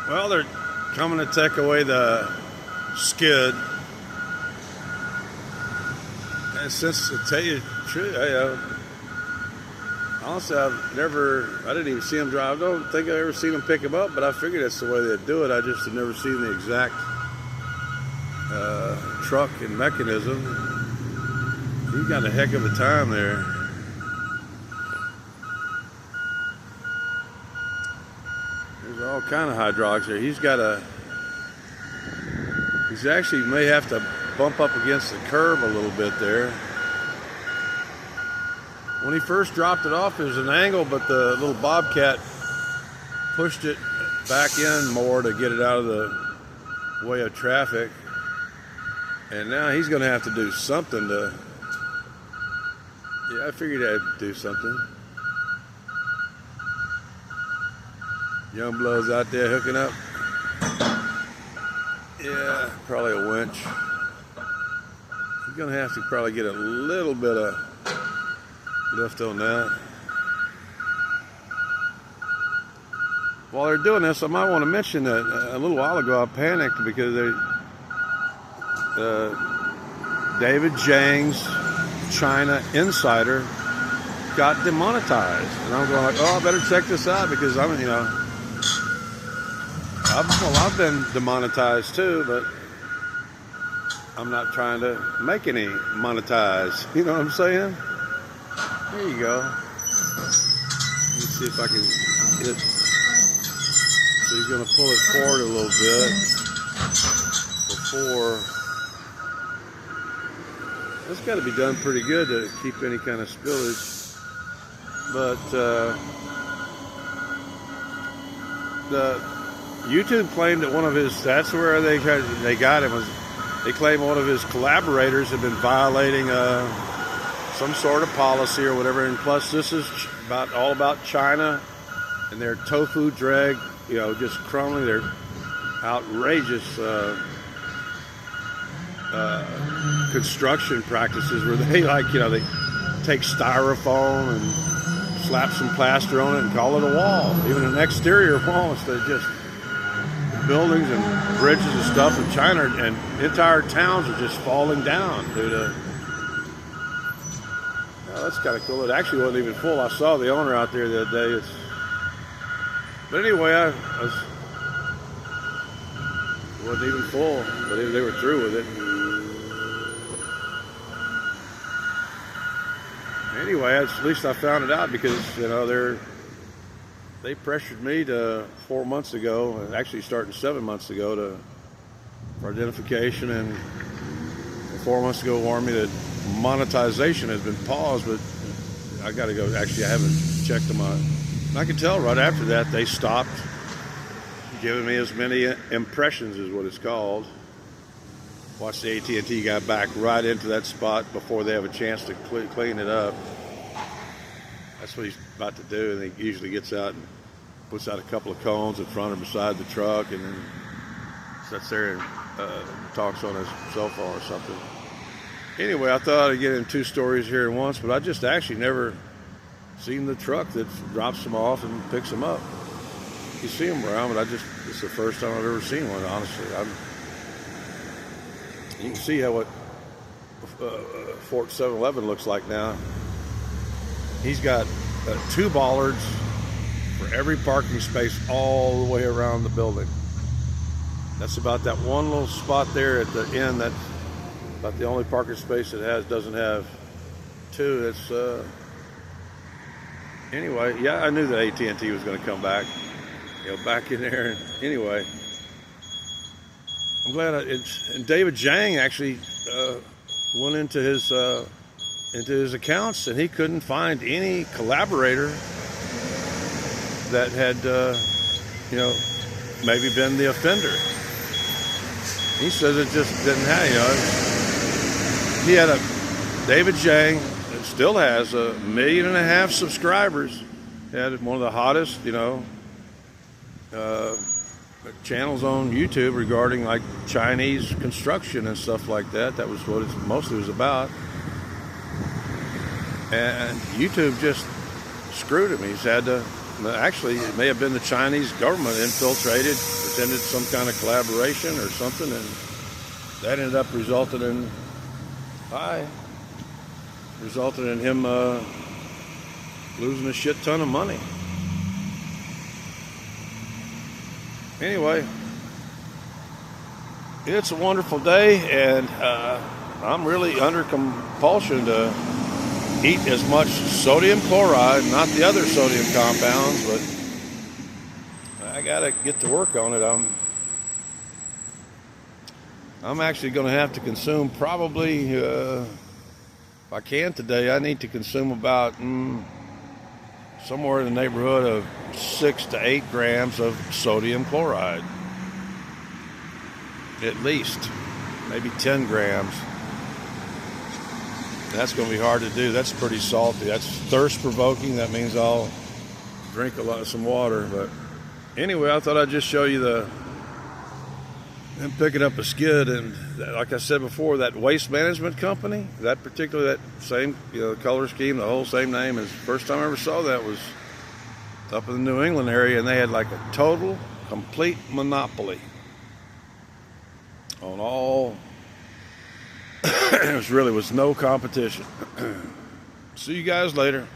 Well, they're coming to take away the skid. And since, to tell you the truth, honestly, I didn't even see them drive. I don't think I've ever seen them pick them up, but I figured that's the way they'd do it. I just had never seen the exact truck and mechanism. He got a heck of a time there. There's all kind of hydraulics there. He's actually may have to bump up against the curb a little bit there. When he first dropped it off, there was an angle, but the little Bobcat pushed it back in more to get it out of the way of traffic. And now he's going to have to do something to... Yeah, I figured I'd do something. Young blow's out there hooking up. Yeah, probably a winch. He's going to have to probably get a little bit of lift on that. While they're doing this, I might want to mention that a little while ago I panicked because David Zhang's China Insider got demonetized, and I'm going like, oh, I better check this out because I've been demonetized too, but I'm not trying to make any monetize. You know what I'm saying? There you go. Let me see if I can get it. So he's going to pull it forward a little bit before. That's got to be done pretty good to keep any kind of spillage. But the YouTube claimed that one of his, that's where they got him, was they claimed one of his collaborators had been violating some sort of policy or whatever. And plus, this is all about China and their tofu drag, just crumbling their outrageous construction practices where they they take styrofoam and slap some plaster on it and call it a wall, even an exterior wall, instead of just buildings and bridges and stuff in China, and entire towns are just falling down due to. Oh, that's kind of cool. It actually wasn't even full. I saw the owner out there the other day. But anyway, I wasn't even full, but they were through with it. Anyway, at least I found it out because they pressured me to 4 months ago, and actually starting 7 months ago for identification, and 4 months ago warned me that monetization has been paused, but I got to go. Actually, I haven't checked them out. And I can tell right after that they stopped giving me as many impressions, is what it's called. Watch the AT&T guy back right into that spot before they have a chance to clean it up. That's what he's about to do, and he usually gets out and puts out a couple of cones in front or beside the truck, and then sits there and talks on his cell phone or something. Anyway, I thought I'd get in two stories here at once, but I just actually never seen the truck that drops them off and picks them up. You see them around, but it's the first time I've ever seen one, honestly. You can see how what Fort 7-Eleven looks like now. He's got 2 bollards for every parking space all the way around the building. That's about that one little spot there at the end. That's about the only parking space it doesn't have 2. It's anyway. Yeah, I knew that AT&T was going to come back. Back in there. And anyway, I'm glad. And David Zhang actually went into his accounts, and he couldn't find any collaborator that had, maybe been the offender. He says it just didn't have, he had David Zhang, that still has 1.5 million subscribers. He had one of the hottest, channels on YouTube regarding like Chinese construction and stuff like that. That was what it mostly was about. And YouTube just screwed him. He's had to, actually, it may have been the Chinese government infiltrated, pretended some kind of collaboration or something, and that ended up resulting in him losing a shit ton of money. Anyway, it's a wonderful day, and I'm really under compulsion to eat as much sodium chloride, not the other sodium compounds, but I gotta get to work on it. I'm actually going to have to consume probably, if I can today, I need to consume about somewhere in the neighborhood of 6 to 8 grams of sodium chloride. At least, maybe 10 grams. That's going to be hard to do. That's pretty salty. That's thirst provoking. That means I'll drink some water. But anyway, I thought I'd just show you them picking up a skid. And like I said before, that waste management company, that same color scheme, the whole same name, is the first time I ever saw that was up in the New England area, and they had like a total, complete monopoly on all. There really was no competition. See you guys later.